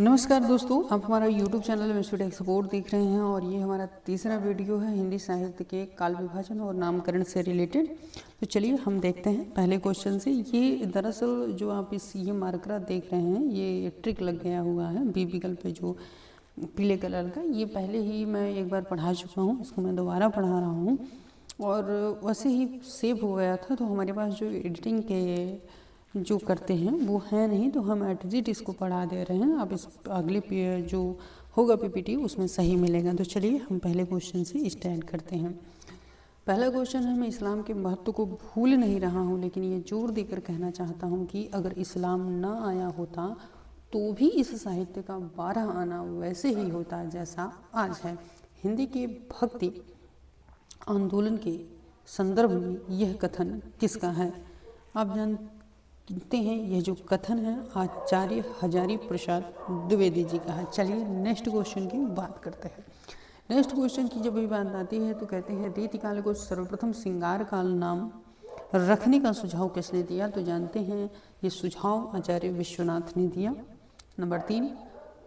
नमस्कार दोस्तों, आप हमारा YouTube चैनल इंस्टीट्यूट एक्सपोर्ट देख रहे हैं और ये हमारा तीसरा वीडियो है हिंदी साहित्य के काल विभाजन और नामकरण से रिलेटेड। तो चलिए हम देखते हैं पहले क्वेश्चन से। ये दरअसल जो आप ये मार्करा देख रहे हैं ये ट्रिक लग गया हुआ है बी विकल्प पे, जो पीले कलर का। ये पहले ही मैं एक बार पढ़ा चुका हूँ, इसको मैं दोबारा पढ़ा रहा हूँ और वैसे ही सेव हो गया था। तो हमारे पास जो एडिटिंग के जो करते हैं वो है नहीं, तो हम एट इसको पढ़ा दे रहे हैं। अब इस अगले जो होगा पीपीटी उसमें सही मिलेगा। तो चलिए हम पहले क्वेश्चन से स्टार्ट करते हैं। पहला क्वेश्चन है, मैं इस्लाम के महत्व को भूल नहीं रहा हूँ, लेकिन ये जोर देकर कहना चाहता हूँ कि अगर इस्लाम ना आया होता तो भी इस साहित्य का 12 आना वैसे ही होता जैसा आज है। हिंदी के भक्ति आंदोलन के संदर्भ में यह कथन किसका है? आप जानते हैं यह जो कथन है आचार्य हजारी प्रसाद द्विवेदी जी का है। चलिए नेक्स्ट क्वेश्चन की बात करते हैं। नेक्स्ट क्वेश्चन की जब भी बात आती है तो कहते हैं रीतिकाल को सर्वप्रथम श्रृंगार काल नाम रखने का सुझाव किसने दिया? तो जानते हैं ये सुझाव आचार्य विश्वनाथ ने दिया। नंबर 3,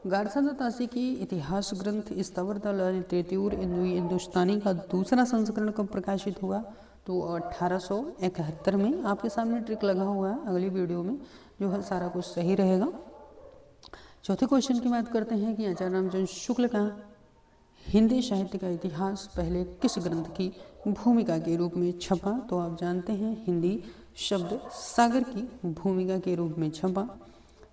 गारसादातासी की इतिहास ग्रंथ स्तवरतल तृतीय हिंदुस्तानी का दूसरा संस्करण कब प्रकाशित हुआ? तो 1871 में। आपके सामने ट्रिक लगा हुआ है, अगली वीडियो में जो है सारा कुछ सही रहेगा। चौथे क्वेश्चन की बात करते हैं कि आचार्य रामचंद्र शुक्ल का हिंदी साहित्य का इतिहास पहले किस ग्रंथ की भूमिका के रूप में छपा? तो आप जानते हैं हिंदी शब्द सागर की भूमिका के रूप में छपा।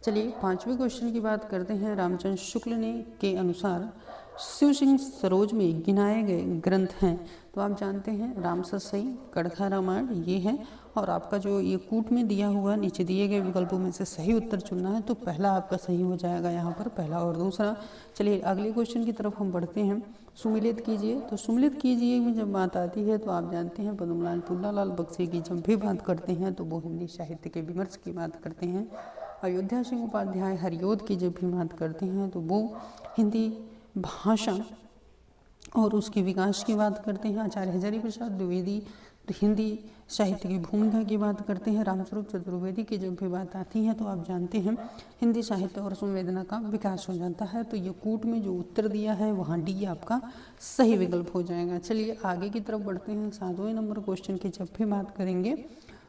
चलिए पांचवें क्वेश्चन की बात करते हैं। रामचंद्र शुक्ल ने के अनुसार शिव सिंह सरोज में गिनाए गए ग्रंथ हैं। तो आप जानते हैं रामसरसई, कड़खा रामायण ये है। और आपका जो ये कूट में दिया हुआ नीचे दिए गए विकल्पों में से सही उत्तर चुनना है, तो पहला आपका सही हो जाएगा यहाँ पर, पहला और दूसरा। चलिए अगले क्वेश्चन की तरफ हम बढ़ते हैं। सुमिलित कीजिए। तो सुमिलित कीजिए में जब बात आती है तो आप जानते हैं पद्मलाल पुन्नालाल बख्शी की जब भी बात करते हैं तो वो हिंदी साहित्य के विमर्श की बात करते हैं। अयोध्या सिंह उपाध्याय हरिओद की जब भी बात करते हैं तो वो हिंदी भाषा और उसके विकास की बात करते हैं। आचार्य हजारी प्रसाद द्विवेदी तो हिंदी साहित्य की भूमिका की बात करते हैं। रामस्वरूप चतुर्वेदी की जब भी बात आती है तो आप जानते हैं हिंदी साहित्य और संवेदना का विकास हो जाता है। तो ये कूट में जो उत्तर दिया है वहाँ डी आपका सही विकल्प हो जाएगा। चलिए आगे की तरफ बढ़ते हैं। 7वें नंबर क्वेश्चन की जब भी बात करेंगे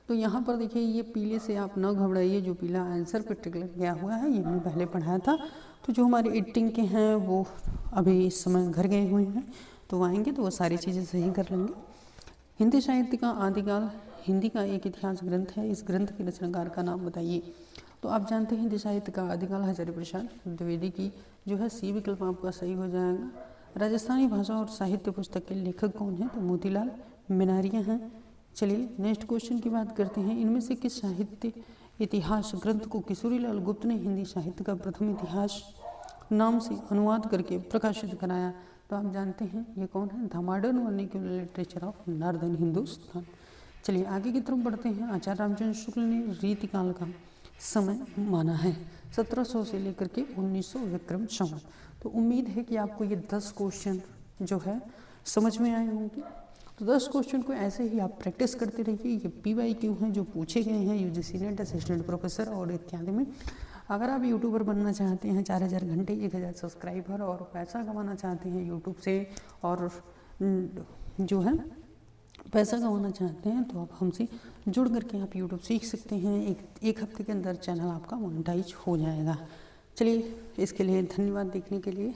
तो यहाँ पर देखिए ये पीले से आप न घबराइए, जो पीला आंसर पर टिक लग गया हुआ है ये हमने पहले पढ़ाया था। तो जो हमारे एडिटिंग के हैं वो अभी इस समय घर गए हुए हैं, तो वो आएंगे तो वो सारी चीज़ें सही कर लेंगे। हिंदी साहित्य का आदिकाल हिंदी का एक इतिहास ग्रंथ है, इस ग्रंथ के रचनाकार का नाम बताइए। तो आप जानते हैं हिंदी साहित्य का आदिकाल हजारी प्रसाद द्विवेदी की जो है सी विकल्प आपका सही हो जाएगा। राजस्थानी भाषा और साहित्य पुस्तक के लेखक कौन है? तो मोतीलाल मिनारिया हैं। चलिए नेक्स्ट क्वेश्चन की बात करते हैं। इनमें से किस साहित्य इतिहास ग्रंथ को किशोरीलाल गुप्त ने हिंदी साहित्य का प्रथम इतिहास नाम से अनुवाद करके प्रकाशित कराया? तो आप जानते हैं ये कौन है? The modern vernacular literature of northern Hindustan. चलिए आगे की तरफ बढ़ते हैं। आचार्य रामचंद्र शुक्ल ने रीतिकाल का समय माना है 1700 से लेकर के 1900 विक्रम संवत। तो उम्मीद है कि आपको ये 10 क्वेश्चन जो है समझ में आए होंगे। तो 10 क्वेश्चन को ऐसे ही आप प्रैक्टिस करते रहिए। ये PYQ हैं जो पूछे गए हैं UGC नेट, असिस्टेंट प्रोफेसर और इत्यादि में। अगर आप यूट्यूबर बनना चाहते हैं, 4000 घंटे, 1000 सब्सक्राइबर और पैसा कमाना चाहते हैं यूट्यूब से और जो है पैसा कमाना चाहते हैं, तो आप हमसे जुड़ करके आप यूट्यूब सीख सकते हैं। एक हफ्ते के अंदर चैनल आपका मोनेटाइज हो जाएगा। चलिए इसके लिए धन्यवाद देखने के लिए।